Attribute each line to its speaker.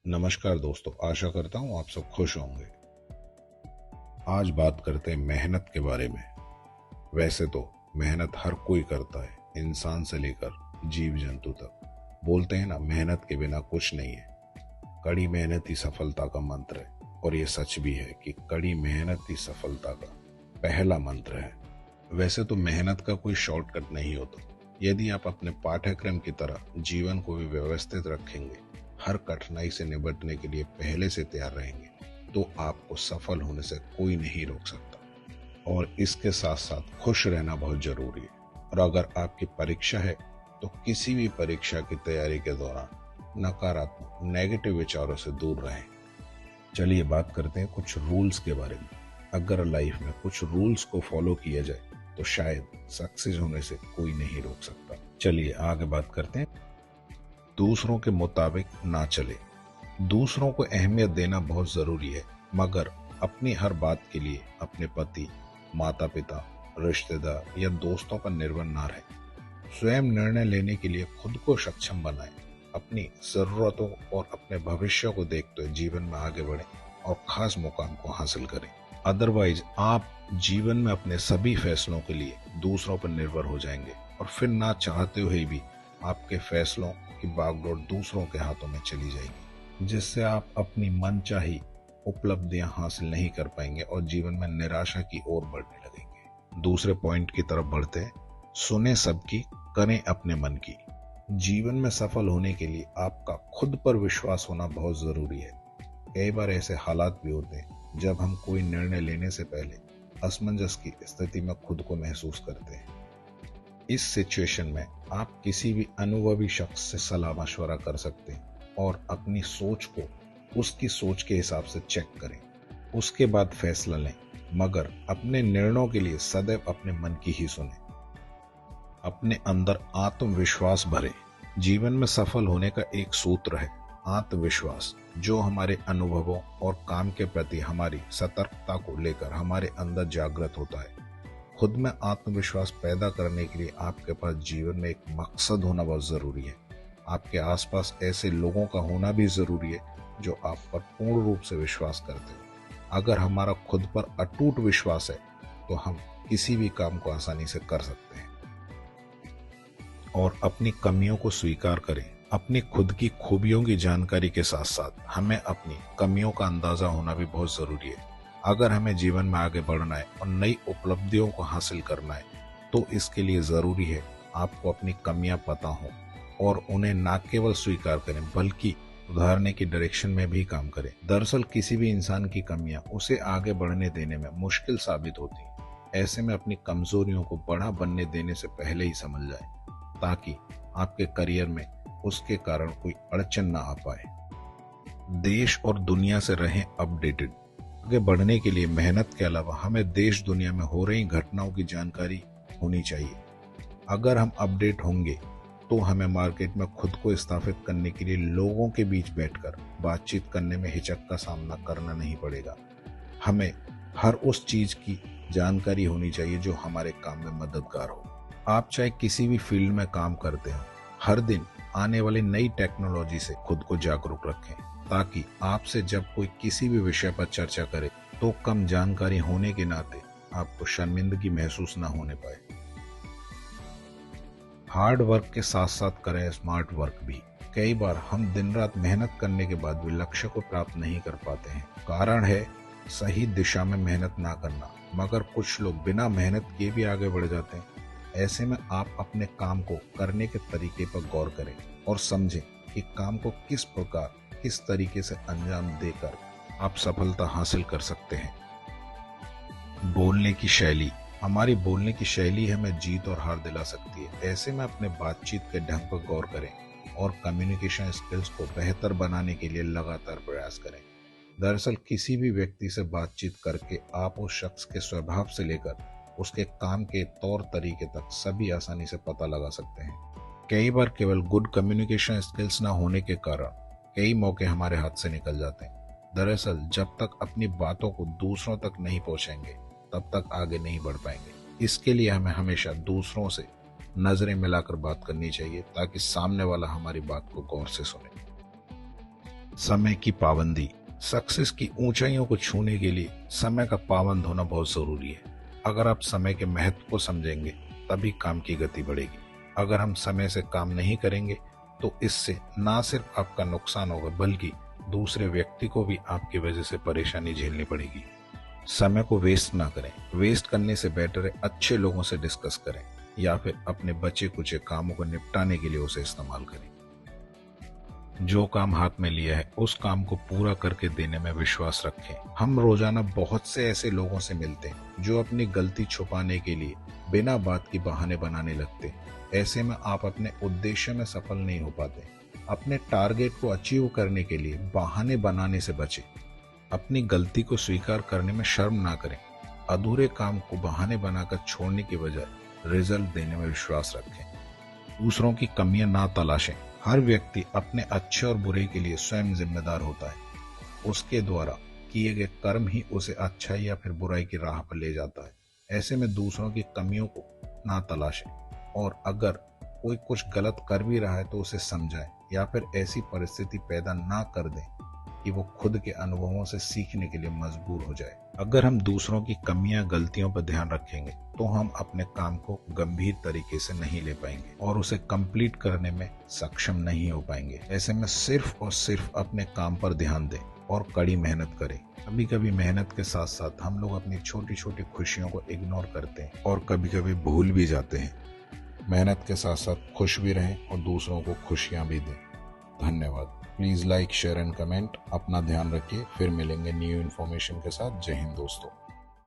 Speaker 1: नमस्कार दोस्तों, आशा करता हूँ आप सब खुश होंगे। आज बात करते हैं मेहनत के बारे में। वैसे तो मेहनत हर कोई करता है, इंसान से लेकर जीव जंतु तक। बोलते हैं ना, मेहनत के बिना कुछ नहीं है। कड़ी मेहनत ही सफलता का मंत्र है, और ये सच भी है कि कड़ी मेहनत ही सफलता का पहला मंत्र है। वैसे तो मेहनत का कोई शॉर्टकट नहीं होता। यदि आप अपने पाठ्यक्रम की तरह जीवन को भी व्यवस्थित रखेंगे, हर कठिनाई से निपटने के लिए पहले से तैयार रहेंगे, तो आपको सफल होने से कोई नहीं रोक सकता। और इसके साथ साथ खुश रहना बहुत जरूरी है। और अगर आपकी परीक्षा है, तो किसी भी परीक्षा की तैयारी के दौरान नकारात्मक नेगेटिव विचारों से दूर रहें। चलिए बात करते हैं कुछ रूल्स के बारे में। अगर लाइफ में कुछ रूल्स को फॉलो किया जाए, तो शायद सक्सेस होने से कोई नहीं रोक सकता। चलिए आगे बात करते हैं। दूसरों के मुताबिक ना चले। दूसरों को अहमियत देना बहुत जरूरी है, मगर अपनी हर बात के लिए अपने पति, माता पिता, रिश्तेदार या दोस्तों पर निर्भर ना रहे। स्वयं निर्णय लेने के लिए खुद को सक्षम बनाएं। अपनी जरूरतों और अपने भविष्य को देखते हुए जीवन में आगे बढ़ें और खास मुकाम को हासिल करें। अदरवाइज आप जीवन में अपने सभी फैसलों के लिए दूसरों पर निर्भर हो जाएंगे, और फिर ना चाहते हुए भी आपके फैसलों की बागडोर दूसरों के हाथों में चली जाएगी, जिससे आप अपनी मनचाही उपलब्धियां हासिल नहीं कर पाएंगे और जीवन में निराशा की ओर बढ़ने लगेंगे। दूसरे पॉइंट की तरफ बढ़ते हैं। सुने सबकी, करें अपने मन की। जीवन में सफल होने के लिए आपका खुद पर विश्वास होना बहुत जरूरी है। कई बार ऐसे हालात भी होते हैं जब हम कोई निर्णय लेने से पहले असमंजस की स्थिति में खुद को महसूस करते हैं। इस सिचुएशन में आप किसी भी अनुभवी शख्स से सलाह मशवरा कर सकते हैं और अपनी सोच को उसकी सोच के हिसाब से चेक करें। उसके बाद फैसला लें, मगर अपने निर्णयों के लिए सदैव अपने मन की ही सुनें। अपने अंदर आत्मविश्वास भरें। जीवन में सफल होने का एक सूत्र है आत्मविश्वास, जो हमारे अनुभवों और काम के प्रति हमारी सतर्कता को लेकर हमारे अंदर जागृत होता है। खुद में आत्मविश्वास पैदा करने के लिए आपके पास जीवन में एक मकसद होना बहुत जरूरी है। आपके आसपास ऐसे लोगों का होना भी जरूरी है जो आप पर पूर्ण रूप से विश्वास करते हो। अगर हमारा खुद पर अटूट विश्वास है, तो हम किसी भी काम को आसानी से कर सकते हैं। और अपनी कमियों को स्वीकार करें। अपनी खुद की खूबियों की जानकारी के साथ साथ हमें अपनी कमियों का अंदाजा होना भी बहुत जरूरी है। अगर हमें जीवन में आगे बढ़ना है और नई उपलब्धियों को हासिल करना है, तो इसके लिए जरूरी है आपको अपनी कमियां पता हो और उन्हें न केवल स्वीकार करें, बल्कि सुधारने की डायरेक्शन में भी काम करें। दरअसल किसी भी इंसान की कमियां उसे आगे बढ़ने देने में मुश्किल साबित होती हैं। ऐसे में अपनी कमजोरियों को बड़ा बनने देने से पहले ही समझ जाए, ताकि आपके करियर में उसके कारण कोई अड़चन ना आ पाए। देश और दुनिया से रहें अपडेटेड। आगे बढ़ने के लिए मेहनत के अलावा हमें देश दुनिया में हो रही घटनाओं की जानकारी होनी चाहिए। अगर हम अपडेट होंगे, तो हमें मार्केट में खुद को स्थापित करने के लिए लोगों के बीच बैठकर बातचीत करने में हिचक का सामना करना नहीं पड़ेगा। हमें हर उस चीज की जानकारी होनी चाहिए जो हमारे काम में मददगार हो। आप चाहे किसी भी फील्ड में काम करते हो, हर दिन आने वाली नई टेक्नोलॉजी से खुद को जागरूक रखें, ताकि आपसे जब कोई किसी भी विषय पर चर्चा करे, तो कम जानकारी होने के नाते आपको शर्मिंदगी महसूस न होने पाए। हार्ड वर्क के साथ साथ करें स्मार्ट वर्क भी। कई बार हम दिन रात मेहनत करने के बाद भी लक्ष्य को प्राप्त नहीं कर पाते हैं। कारण है सही दिशा में मेहनत ना करना, मगर कुछ लोग बिना मेहनत किए भी आगे बढ़ जाते हैं। ऐसे में आप अपने काम को करने के तरीके पर गौर करें और समझें कि काम को किस प्रकार, किस तरीके से अंजाम देकर आप सफलता हासिल कर सकते हैं। बोलने की शैली। हमारी बोलने की शैली हमें जीत और हार दिला सकती है। ऐसे में अपने बातचीत के ढंग पर गौर करें और कम्युनिकेशन स्किल्स को बेहतर बनाने के लिए लगातार प्रयास करें। दरअसल किसी भी व्यक्ति से बातचीत करके आप उस शख्स के स्वभाव से लेकर उसके काम के तौर तरीके तक सभी आसानी से पता लगा सकते हैं। कई बार केवल गुड कम्युनिकेशन स्किल्स ना होने के कारण कई मौके हमारे हाथ से निकल जाते हैं। दरअसल जब तक अपनी बातों को दूसरों तक नहीं पहुंचाएंगे, तब तक आगे नहीं बढ़ पाएंगे। इसके लिए हमें हमेशा दूसरों से नजरें मिलाकर बात करनी चाहिए, ताकि सामने वाला हमारी बात को गौर से सुने। समय की पाबंदी। सक्सेस की ऊंचाइयों को छूने के लिए समय का पाबंद होना बहुत जरूरी है। अगर आप समय के महत्व को समझेंगे तभी काम की गति बढ़ेगी। अगर हम समय से काम नहीं करेंगे तो इससे ना सिर्फ आपका नुकसान होगा बल्कि दूसरे व्यक्ति को भी आपकी वजह से परेशानी झेलनी पड़ेगी। समय को वेस्ट ना करें। वेस्ट करने से बेटर है अच्छे लोगों से डिस्कस करें या फिर अपने बचे कुचे कामों को निपटाने के लिए उसे इस्तेमाल करें। जो काम हाथ में लिया है उस काम को पूरा करके देने में विश्वास रखें। हम रोजाना बहुत से ऐसे लोगों से मिलते हैं जो अपनी गलती छुपाने के लिए बिना बात की बहाने बनाने लगते हैं। ऐसे में आप अपने उद्देश्य में सफल नहीं हो पाते। अपने टारगेट को अचीव करने के लिए बहाने बनाने से बचें। अपनी गलती को स्वीकार करने में शर्म ना करें। अधूरे काम को बहाने बनाकर छोड़ने की बजाय रिजल्ट देने में विश्वास रखें। दूसरों की कमियां ना तलाशें। हर व्यक्ति अपने अच्छे और बुरे के लिए स्वयं जिम्मेदार होता है। उसके द्वारा किए गए कर्म ही उसे अच्छाई या फिर बुराई की राह पर ले जाता है। ऐसे में दूसरों की कमियों को ना तलाशें और अगर कोई कुछ गलत कर भी रहा है तो उसे समझाएं या फिर ऐसी परिस्थिति पैदा ना कर दें कि वो खुद के अनुभवों से सीखने के लिए मजबूर हो जाए। अगर हम दूसरों की कमियां गलतियों पर ध्यान रखेंगे तो हम अपने काम को गंभीर तरीके से नहीं ले पाएंगे और उसे कंप्लीट करने में सक्षम नहीं हो पाएंगे। ऐसे में सिर्फ और सिर्फ अपने काम पर ध्यान दें और कड़ी मेहनत करें। कभी कभी मेहनत के साथ साथ हम लोग अपनी छोटी छोटी खुशियों को इग्नोर करते हैं और कभी कभी भूल भी जाते हैं। मेहनत के साथ साथ खुश भी रहें और दूसरों को खुशियां भी दें। धन्यवाद। Please like, share and comment. अपना ध्यान रखिए। फिर मिलेंगे न्यू इन्फॉर्मेशन के साथ। जय हिंद दोस्तों।